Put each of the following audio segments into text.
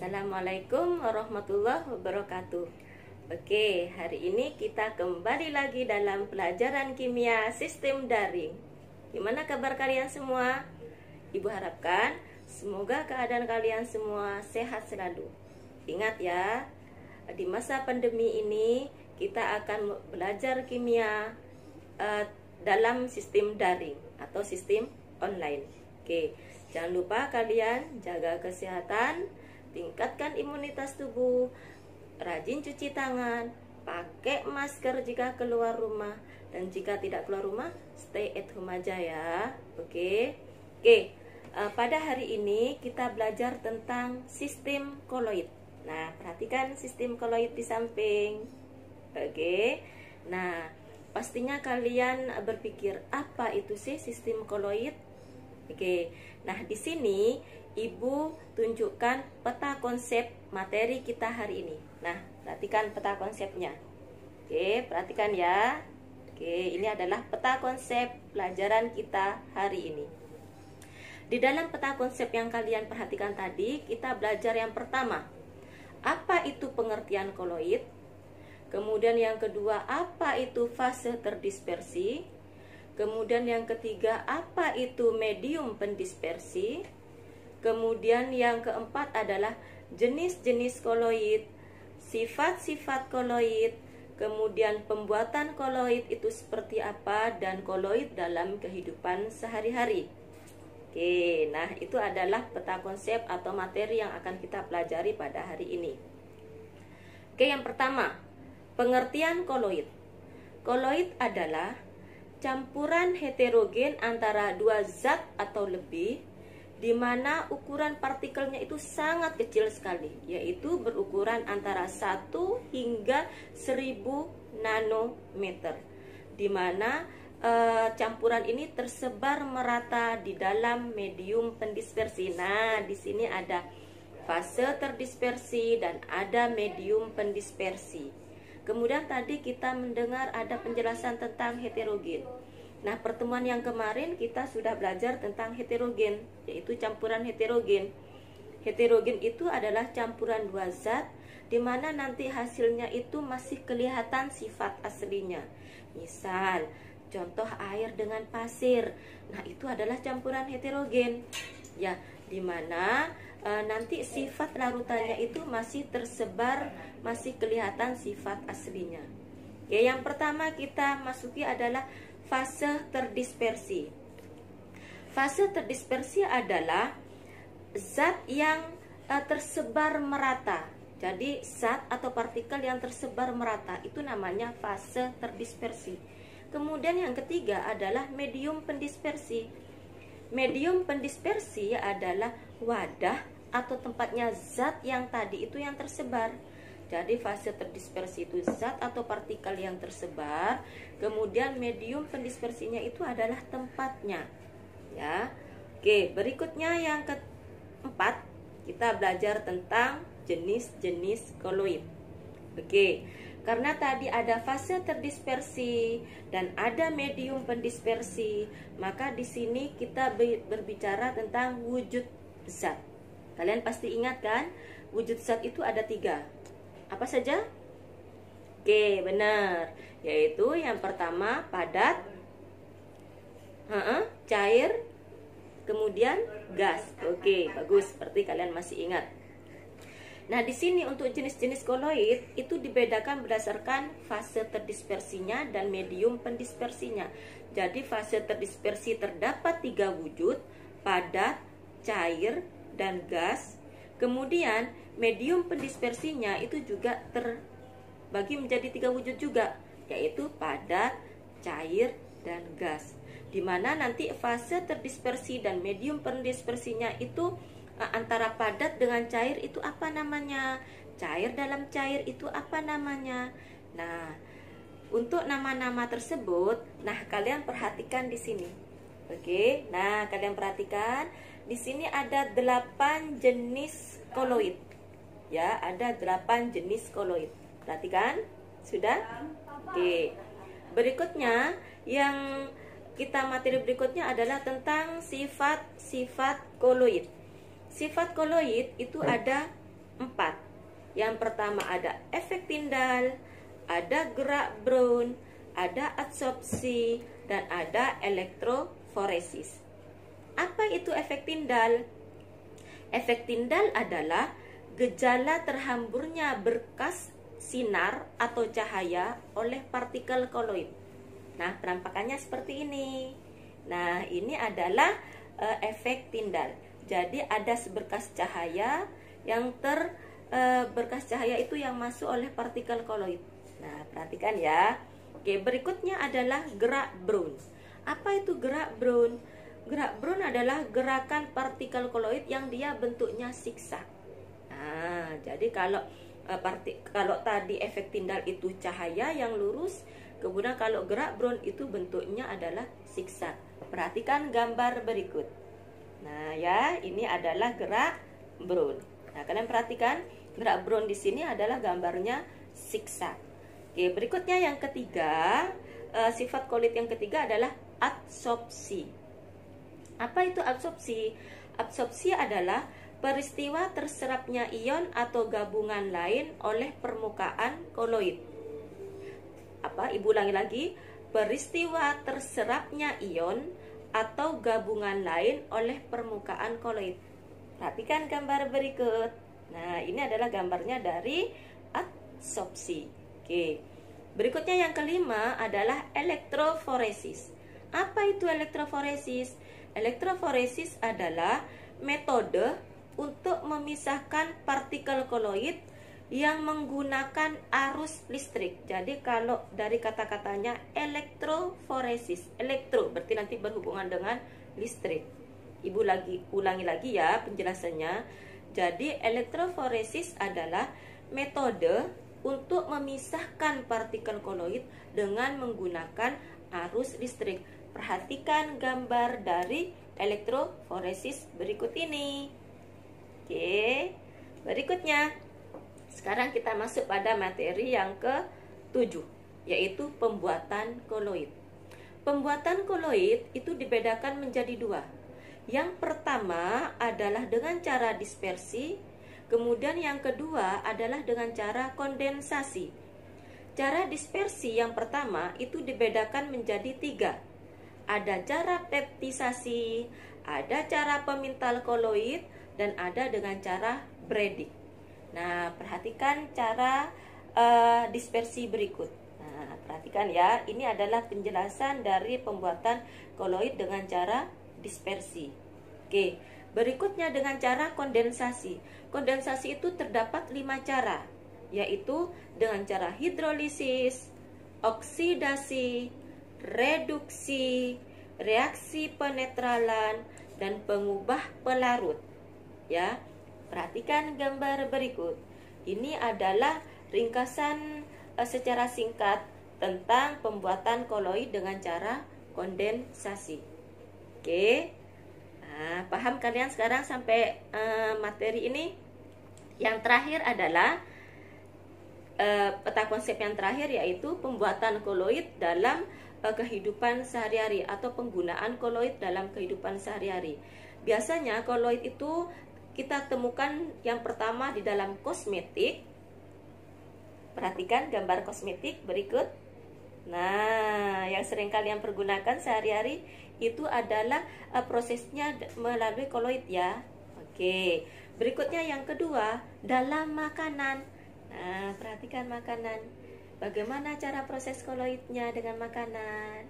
Assalamualaikum warahmatullahi wabarakatuh. Oke, hari ini kita kembali lagi dalam pelajaran kimia sistem daring. Gimana kabar kalian semua? Ibu harapkan semoga keadaan kalian semua sehat selalu. Ingat ya, di masa pandemi ini kita akan belajar kimia dalam sistem daring atau sistem online. Oke, jangan lupa kalian jaga kesehatan, tingkatkan imunitas tubuh, rajin cuci tangan, pakai masker jika keluar rumah, dan jika tidak keluar rumah, stay at home aja ya. Oke. Pada hari ini kita belajar tentang sistem koloid. Nah, perhatikan sistem koloid di samping. Oke. Nah, pastinya kalian berpikir, apa itu sih sistem koloid? Oke. Nah, di sini Ibu tunjukkan peta konsep materi kita hari ini. Nah, perhatikan peta konsepnya. Oke, perhatikan ya. Oke, ini adalah peta konsep pelajaran kita hari ini. Di dalam peta konsep yang kalian perhatikan tadi, kita belajar yang pertama, apa itu pengertian koloid? Kemudian yang kedua, apa itu fase terdispersi? Kemudian yang ketiga, apa itu medium pendispersi? Kemudian yang keempat adalah jenis-jenis koloid, sifat-sifat koloid, kemudian pembuatan koloid itu seperti apa, dan koloid dalam kehidupan sehari-hari. Oke, nah itu adalah peta konsep atau materi yang akan kita pelajari pada hari ini. Oke, yang pertama, pengertian koloid. Koloid adalah campuran heterogen antara dua zat atau lebih, di mana ukuran partikelnya itu sangat kecil sekali, yaitu berukuran antara 1 hingga 1000 nanometer, di mana campuran ini tersebar merata di dalam medium pendispersi. Nah, di sini ada fase terdispersi dan ada medium pendispersi. Kemudian tadi kita mendengar ada penjelasan tentang heterogen. Nah, pertemuan yang kemarin kita sudah belajar tentang heterogen, yaitu campuran heterogen. Heterogen itu adalah campuran dua zat, di mana nanti hasilnya itu masih kelihatan sifat aslinya. Misal, contoh air dengan pasir. Nah, itu adalah campuran heterogen. Ya, di mana nanti sifat larutannya itu masih tersebar, masih kelihatan sifat aslinya. Ya, yang pertama kita masuki adalah fase terdispersi. Fase terdispersi adalah zat yang tersebar merata. Jadi zat atau partikel yang tersebar merata itu namanya fase terdispersi. Kemudian yang ketiga adalah medium pendispersi. Medium pendispersi adalah wadah atau tempatnya zat yang tadi itu yang tersebar. Jadi fase terdispersi itu zat atau partikel yang tersebar, kemudian medium pendispersinya itu adalah tempatnya. Ya. Oke, berikutnya yang keempat, kita belajar tentang jenis-jenis koloid. Oke, karena tadi ada fase terdispersi dan ada medium pendispersi, maka di sini kita berbicara tentang wujud zat. Kalian pasti ingat kan? Wujud zat itu ada 3. Apa saja? Oke, benar. Yaitu yang pertama padat, cair, kemudian gas. Oke, bagus. Seperti kalian masih ingat. Nah, di sini untuk jenis-jenis koloid itu dibedakan berdasarkan fase terdispersinya dan medium pendispersinya. Jadi fase terdispersi terdapat 3 wujud, padat, cair, dan gas. Kemudian medium pendispersinya itu juga terbagi menjadi 3 wujud juga, yaitu padat, cair, dan gas. Dimana nanti fase terdispersi dan medium pendispersinya itu antara padat dengan cair itu apa namanya? Cair dalam cair itu apa namanya? Nah, untuk nama-nama tersebut, nah kalian perhatikan di sini. Oke, nah kalian perhatikan di sini ada 8 jenis koloid. Ya, ada 8 jenis koloid. Perhatikan, sudah? Oke. Berikutnya, yang materi berikutnya adalah tentang sifat-sifat koloid. Sifat koloid itu ada 4. Yang pertama ada efek Tyndall, ada gerak Brown, ada adsorpsi, dan ada elektroforesis. Apa itu efek Tyndall? Efek Tyndall adalah gejala terhamburnya berkas sinar atau cahaya oleh partikel koloid. Nah, penampakannya seperti ini. Nah, ini adalah efek Tyndall. Jadi ada seberkas cahaya yang berkas cahaya itu yang masuk oleh partikel koloid. Nah, perhatikan ya. Oke, berikutnya adalah gerak Brown. Apa itu gerak Brown? Gerak Brown adalah gerakan partikel koloid yang dia bentuknya siksak. Nah, jadi kalau tadi efek Tyndall itu cahaya yang lurus, kemudian kalau gerak Brown itu bentuknya adalah siksak. Perhatikan gambar berikut. Nah, ya, ini adalah gerak Brown. Nah, kalian perhatikan gerak Brown di sini adalah gambarnya siksak. Oke, berikutnya yang ketiga, sifat koloid yang ketiga adalah adsorpsi. Apa itu adsorpsi? Adsorpsi adalah peristiwa terserapnya ion atau gabungan lain oleh permukaan koloid. Ibu ulangi lagi. Peristiwa terserapnya ion atau gabungan lain oleh permukaan koloid. Perhatikan gambar berikut. Nah, ini adalah gambarnya dari adsorpsi. Oke. Berikutnya yang kelima adalah elektroforesis. Apa itu elektroforesis? Elektroforesis adalah metode untuk memisahkan partikel koloid yang menggunakan arus listrik. Jadi kalau dari kata-katanya elektroforesis, elektro berarti nanti berhubungan dengan listrik. Ibu ulangi lagi ya penjelasannya. Jadi elektroforesis adalah metode untuk memisahkan partikel koloid dengan menggunakan arus listrik. Perhatikan gambar dari elektroforesis berikut ini. Oke, berikutnya sekarang kita masuk pada materi yang ke-7, yaitu pembuatan koloid. Pembuatan koloid itu dibedakan menjadi dua. Yang pertama adalah dengan cara dispersi, kemudian yang kedua adalah dengan cara kondensasi. Cara dispersi yang pertama itu dibedakan menjadi 3. Ada cara peptisasi, ada cara pemintal koloid, dan ada dengan cara Bredig. Nah, perhatikan cara dispersi berikut. Nah, perhatikan ya, ini adalah penjelasan dari pembuatan koloid dengan cara dispersi. Oke, berikutnya dengan cara kondensasi. Kondensasi itu terdapat 5 cara, yaitu dengan cara hidrolisis, oksidasi, reduksi, reaksi penetralan, dan pengubah pelarut. Ya, perhatikan gambar berikut. Ini adalah ringkasan secara singkat tentang pembuatan koloid dengan cara kondensasi. Oke, nah, paham kalian sekarang sampai materi ini? Yang terakhir adalah peta konsep yang terakhir, yaitu pembuatan koloid dalam kehidupan sehari-hari atau penggunaan koloid dalam kehidupan sehari-hari. Biasanya koloid itu kita temukan yang pertama di dalam kosmetik. Perhatikan gambar kosmetik berikut. Nah, yang sering kalian pergunakan sehari-hari itu adalah prosesnya melalui koloid ya. Oke, berikutnya yang kedua dalam makanan. Nah, perhatikan makanan. Bagaimana cara proses koloidnya dengan makanan.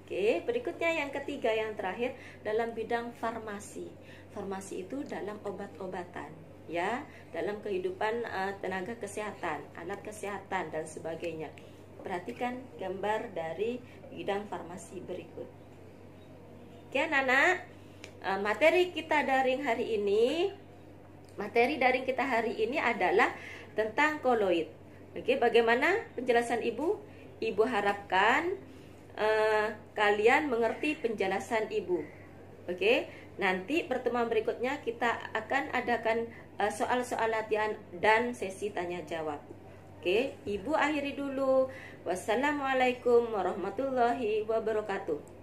Oke, berikutnya yang ketiga, yang terakhir dalam bidang farmasi. Farmasi itu dalam obat-obatan, ya, dalam kehidupan tenaga kesehatan, alat kesehatan dan sebagainya. Perhatikan gambar dari bidang farmasi berikut. Oke, anak-anak, materi kita daring hari ini, adalah tentang koloid. Oke, bagaimana penjelasan Ibu? Ibu harapkan kalian mengerti penjelasan Ibu. Oke, nanti pertemuan berikutnya kita akan adakan soal-soal latihan dan sesi tanya jawab. Oke, Ibu akhiri dulu. Wassalamualaikum warahmatullahi wabarakatuh.